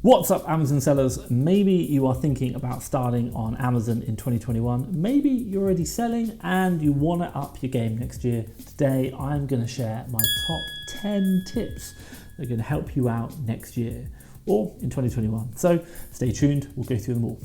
What's up, Amazon sellers? Maybe you are thinking about starting on Amazon in 2021. Maybe you're already selling and you want to up your game next year. Today, I'm going to share my top 10 tips that are going to help you out next year or in 2021. So stay tuned, we'll go through them all.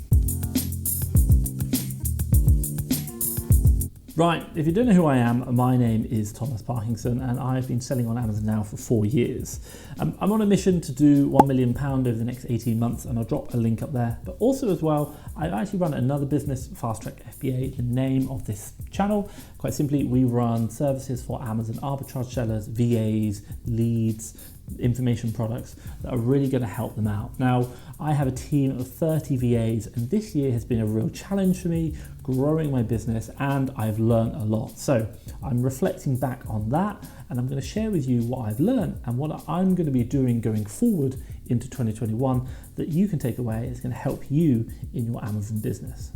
Right, if you don't know who I am, my name is Thomas Parkinson and I've been selling on Amazon now for 4 years. I'm on a mission to do £1 million over the next 18 months and I'll drop a link up there. But also as well, I actually run another business, FastTrackFBA, the name of this channel. Quite simply, we run services for Amazon arbitrage sellers, VAs, leads, information products that are really going to help them out. Now, I have a team of 30 VAs and this year has been a real challenge for me, growing my business, and I've learned a lot. So I'm reflecting back on that and I'm going to share with you what I've learned and what I'm going to be doing going forward into 2021 that you can take away. It's going to help you in your Amazon business.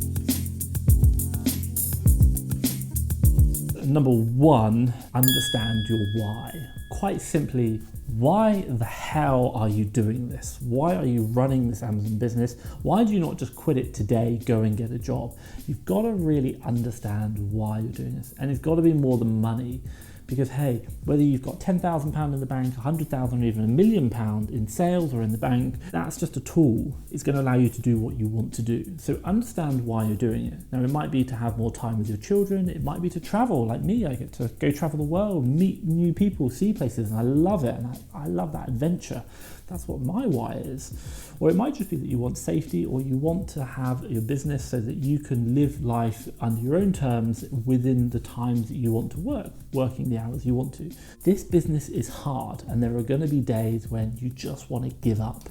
Number one, understand your why. Quite simply, why the hell are you doing this? Why are you running this Amazon business? Why do you not just quit it today, go and get a job? You've got to really understand why you're doing this. And it's got to be more than money. Because hey, whether you've got £10,000 in the bank, 100,000 or even £1 million in sales or in the bank, that's just a tool. It's going to allow you to do what you want to do. So understand why you're doing it. Now it might be to have more time with your children. It might be to travel like me. I get to go travel the world, meet new people, see places, and I love it. And I love that adventure. That's what my why is. Or it might just be that you want safety or you want to have your business so that you can live life under your own terms within the times that you want to work, working the hours you want to. This business is hard and there are going to be days when you just want to give up.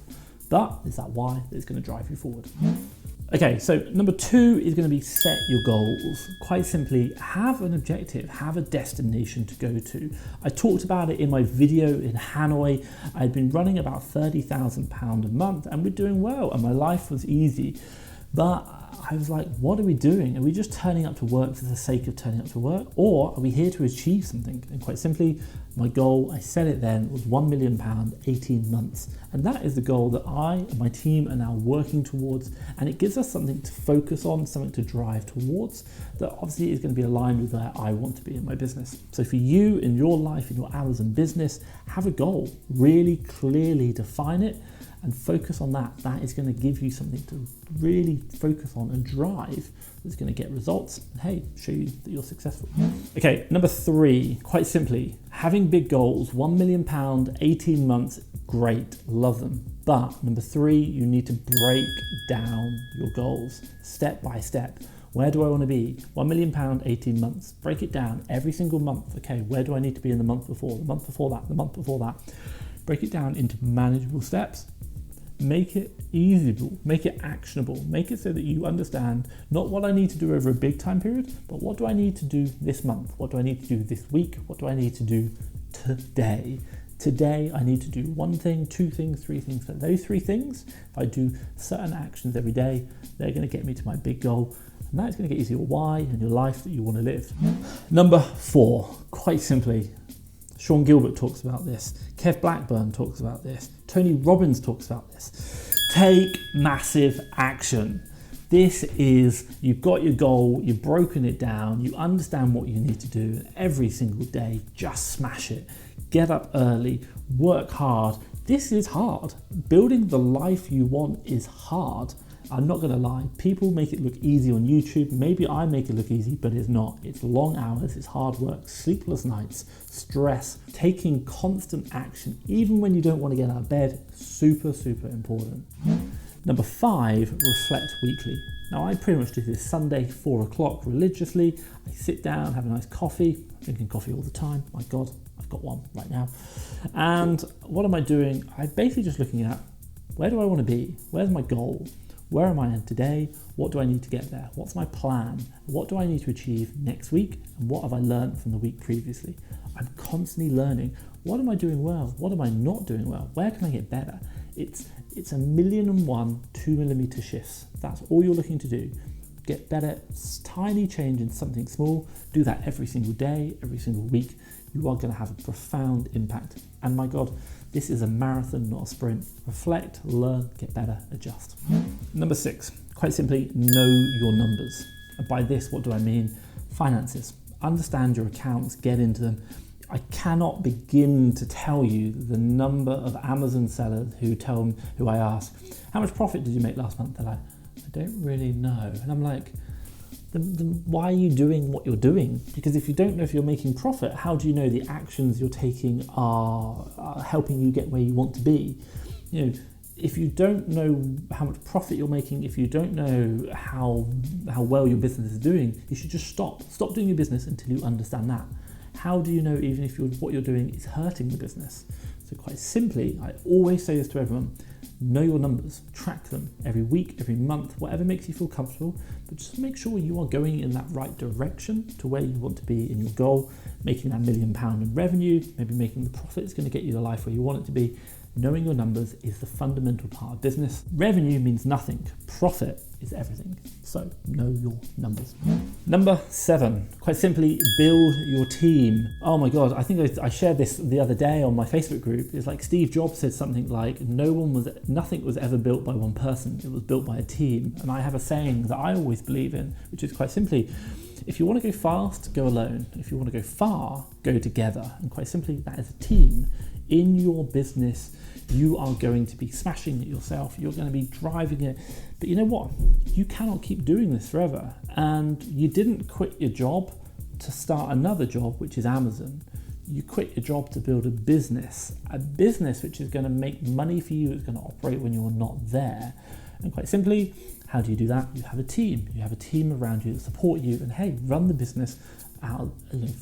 But it's that why that's going to drive you forward. Okay, so number two is going to be set your goals. Quite simply, have an objective, have a destination to go to. I talked about it in my video in Hanoi. I'd been running about £30,000 a month and we're doing well and my life was easy. But I was like, what are we doing? Are we just turning up to work for the sake of turning up to work? Or are we here to achieve something? And quite simply, my goal, I said it then, was £1 million, 18 months. And that is the goal that I and my team are now working towards. And it gives us something to focus on, something to drive towards that obviously is going to be aligned with where I want to be in my business. So for you, in your life, in your Amazon business, have a goal, really clearly define it and focus on that. That is going to give you something to really focus on and drive that's going to get results and hey, show you that you're successful. Okay, number three, quite simply, having big goals, £1 million, 18 months, great, love them. But number three, you need to break down your goals step by step. Where do I want to be? £1 million, 18 months. Break it down every single month. Okay, where do I need to be in the month before, the month before that, the month before that? Break it down into manageable steps. Make it easyable, make it actionable, make it so that you understand not what I need to do over a big time period, but what do I need to do this month? What do I need to do this week? What do I need to do today? Today, I need to do one thing, two things, three things. So those three things, if I do certain actions every day, they're going to get me to my big goal. And that's going to get you to your why and your life that you want to live. Number four, quite simply, Sean Gilbert talks about this. Kev Blackburn talks about this. Tony Robbins talks about this. Take massive action. This is, you've got your goal, you've broken it down, you understand what you need to do, and every single day, just smash it. Get up early, work hard. This is hard. Building the life you want is hard. I'm not going to lie, people make it look easy on YouTube. Maybe I make it look easy, but it's not. It's long hours, it's hard work, sleepless nights, stress, taking constant action, even when you don't want to get out of bed, super, super important. Number five, reflect weekly. Now I pretty much do this Sunday, 4 o'clock religiously. I sit down, have a nice coffee, drinking coffee all the time. My God, I've got one right now. And what am I doing? I'm basically just looking at where do I want to be? Where's my goal? Where am I at today? What do I need to get there? What's my plan? What do I need to achieve next week? And what have I learned from the week previously? I'm constantly learning. What am I doing well? What am I not doing well? Where can I get better? It's 1,001 2mm shifts. That's all you're looking to do. get better, tiny change in something small, do that every single day, every single week, you are going to have a profound impact. And my God, this is a marathon, not a sprint. Reflect, learn, get better, adjust. Number 6, quite simply, know your numbers. And by this, what do I mean? Finances. Understand your accounts, get into them. I cannot begin to tell you the number of Amazon sellers who I ask, how much profit did you make last month? They're like, I don't really know. And I'm like, then why are you doing what you're doing? Because if you don't know if you're making profit, how do you know the actions you're taking are helping you get where you want to be? You know, if you don't know how much profit you're making, if you don't know how well your business is doing, you should just stop doing your business until you understand that. How do you know even if what you're doing is hurting the business? So quite simply, I always say this to everyone, know your numbers, track them every week, every month, whatever makes you feel comfortable, but just make sure you are going in that right direction to where you want to be in your goal, making that £1 million in revenue, maybe making the profit that's going to get you the life where you want it to be. Knowing your numbers is the fundamental part of business. Revenue means nothing. Profit is everything. So know your numbers. Number 7, quite simply, build your team. Oh my God, I think I shared this the other day on my Facebook group. It's like Steve Jobs said something like, nothing was ever built by one person. It was built by a team. And I have a saying that I always believe in, which is quite simply, if you want to go fast, go alone. If you want to go far, go together. And quite simply, that is a team. In your business, you are going to be smashing it yourself. You're going to be driving it. But you know what? You cannot keep doing this forever. And you didn't quit your job to start another job, which is Amazon. You quit your job to build a business which is going to make money for you. It's going to operate when you're not there. And quite simply, how do you do that? You have a team. You have a team around you that support you and, hey, run the business out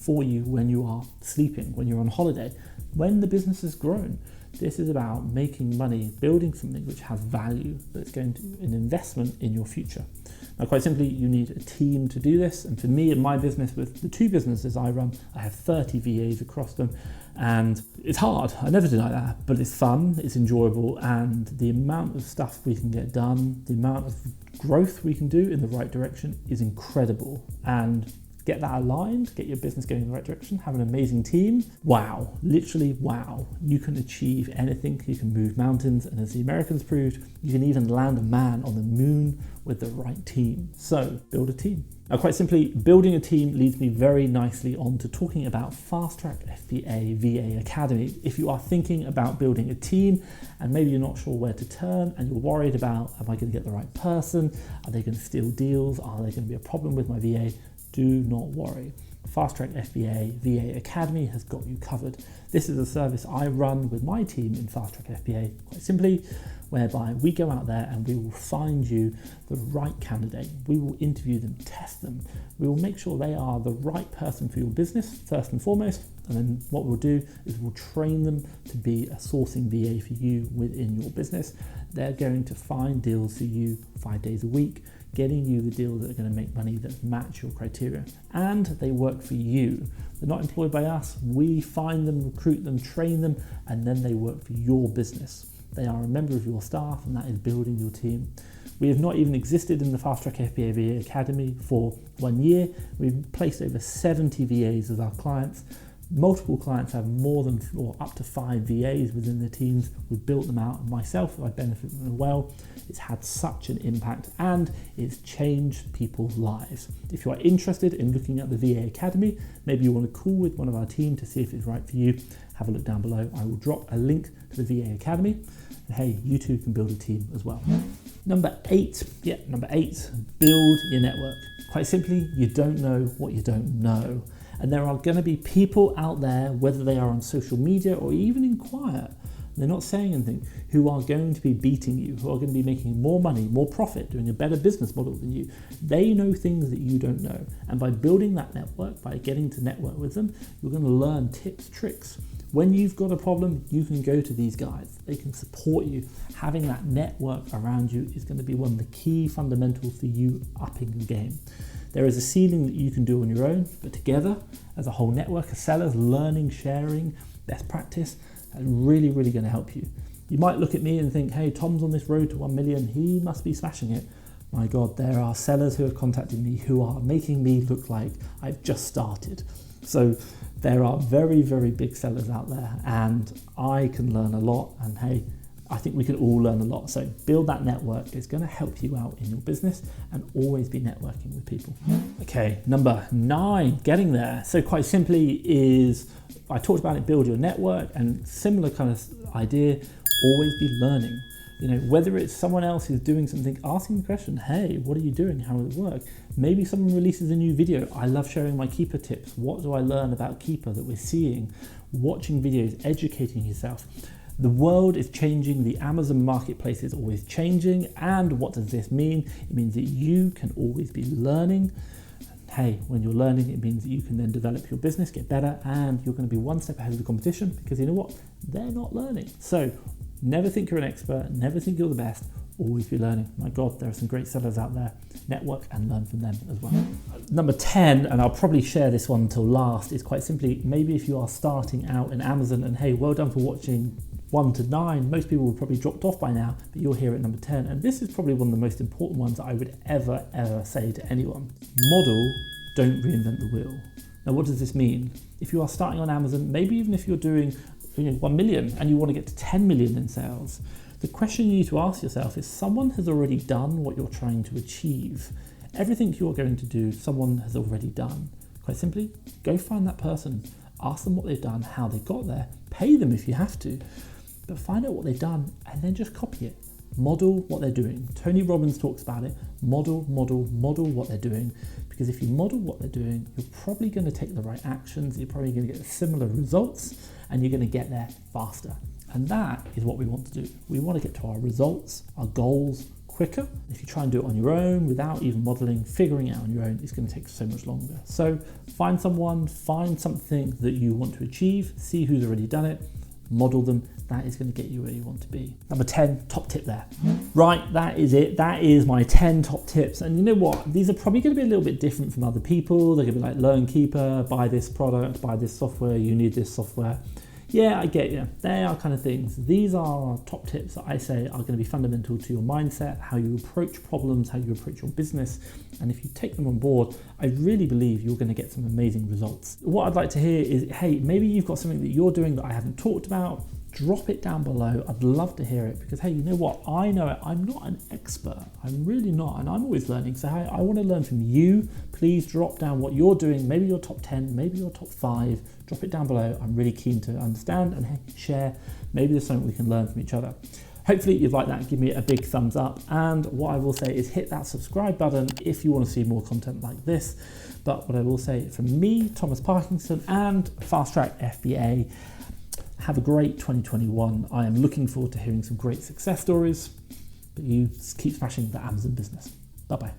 for you when you are sleeping, when you're on holiday, when the business has grown. This is about making money, building something which has value, that's going to an investment in your future. Now, quite simply, you need a team to do this. And for me, in my business, with the 2 businesses I run, I have 30 VAs across them. And it's hard. I never deny that, but it's fun, it's enjoyable. And the amount of stuff we can get done, the amount of growth we can do in the right direction is incredible. And get that aligned, get your business going in the right direction, have an amazing team. Wow, literally wow. You can achieve anything, you can move mountains, and as the Americans proved, you can even land a man on the moon with the right team. So build a team. Now, quite simply, building a team leads me very nicely on to talking about FastTrackFBA VA Academy. If you are thinking about building a team and maybe you're not sure where to turn and you're worried about, am I going to get the right person? Are they going to steal deals? Are there going to be a problem with my VA? Do not worry. FastTrackFBA VA Academy has got you covered. This is a service I run with my team in FastTrackFBA, quite simply, whereby we go out there and we will find you the right candidate. We will interview them, test them. We will make sure they are the right person for your business, first and foremost. And then what we'll do is we'll train them to be a sourcing VA for you within your business. They're going to find deals for you 5 days a week, getting you the deals that are going to make money that match your criteria. And they work for you. They're not employed by us. We find them, recruit them, train them, and then they work for your business. They are a member of your staff, and that is building your team. We have not even existed in the FastTrackFBA VA Academy for 1 year. We've placed over 70 VAs as our clients. Multiple clients have more than or up to 5 VAs within their teams. We've built them out, and myself, I benefit from them well. It's had such an impact and it's changed people's lives. If you are interested in looking at the VA Academy, maybe you want to call with one of our team to see if it's right for you, have a look down below. I will drop a link to the VA Academy. And hey, you too can build a team as well. Number 8, build your network. Quite simply, you don't know what you don't know. And there are going to be people out there, whether they are on social media or even in quiet, they're not saying anything, who are going to be beating you, who are going to be making more money, more profit, doing a better business model than you. They know things that you don't know. And by building that network, by getting to network with them, you're going to learn tips, tricks. When you've got a problem, you can go to these guys. They can support you. Having that network around you is going to be one of the key fundamentals for you upping the game. There is a ceiling that you can do on your own, but together, as a whole network of sellers, learning, sharing, best practice, that's really, really going to help you. You might look at me and think, hey, Tom's on this road to 1 million. He must be smashing it. My God, there are sellers who are contacting me who are making me look like I've just started. So there are very, very big sellers out there, and I can learn a lot, and hey, I think we can all learn a lot. So build that network. It's going to help you out in your business, and always be networking with people. Okay, number 9, getting there. So quite simply is, I talked about it, build your network, and similar kind of idea, always be learning. You know, whether it's someone else who's doing something, asking the question, hey, what are you doing? How does it work? Maybe someone releases a new video. I love sharing my keeper tips. What do I learn about keeper that we're seeing? Watching videos, educating yourself. The world is changing. The Amazon marketplace is always changing. And what does this mean? It means that you can always be learning. Hey, when you're learning, it means that you can then develop your business, get better, and you're going to be one step ahead of the competition, because you know what? They're not learning. So never think you're an expert, never think you're the best, always be learning. My God, there are some great sellers out there. Network and learn from them as well. Number 10, and I'll probably share this one until last, is quite simply, maybe if you are starting out in Amazon, and hey, well done for watching 1 to 9. Most people would probably dropped off by now, but you're here at number 10. And this is probably one of the most important ones that I would ever say to anyone. Model, don't reinvent the wheel. Now, what does this mean? If you are starting on Amazon, maybe even if you're doing 1 million and you want to get to 10 million in sales, the question you need to ask yourself is, someone has already done what you're trying to achieve. Everything you're going to do, someone has already done. Quite simply, go find that person, ask them what they've done, how they got there, pay them if you have to, but find out what they've done and then just copy it. Model what they're doing. Tony Robbins talks about it. Model what they're doing. Because if you model what they're doing, you're probably going to take the right actions, you're probably going to get similar results, and you're going to get there faster. And that is what we want to do. We want to get to our results, our goals quicker. If you try and do it on your own without even modeling, figuring it out on your own, it's going to take so much longer. So find someone, find something that you want to achieve, see who's already done it, model them. That is going to get you where you want to be. Number 10, top tip there. Right, that is it. That is my 10 top tips. And you know what? These are probably going to be a little bit different from other people. They're going to be like, learn keeper, buy this product, buy this software, you need this software. Yeah, I get you. They are kind of things. These are top tips that I say are going to be fundamental to your mindset, how you approach problems, how you approach your business. And if you take them on board, I really believe you're going to get some amazing results. What I'd like to hear is, hey, maybe you've got something that you're doing that I haven't talked about. Drop it down below. I'd love to hear it, because hey, you know what? I know it. I'm not an expert. I'm really not, and I'm always learning. So hey, I want to learn from you. Please drop down what you're doing. Maybe your top 10, maybe your top 5. Drop it down below. I'm really keen to understand, and hey, share. Maybe there's something we can learn from each other. Hopefully you've liked that. Give me a big thumbs up. And what I will say is hit that subscribe button if you want to see more content like this. But what I will say from me, Thomas Parkinson, and FastTrackFBA, have a great 2021. I am looking forward to hearing some great success stories, but you keep smashing the Amazon business. Bye-bye.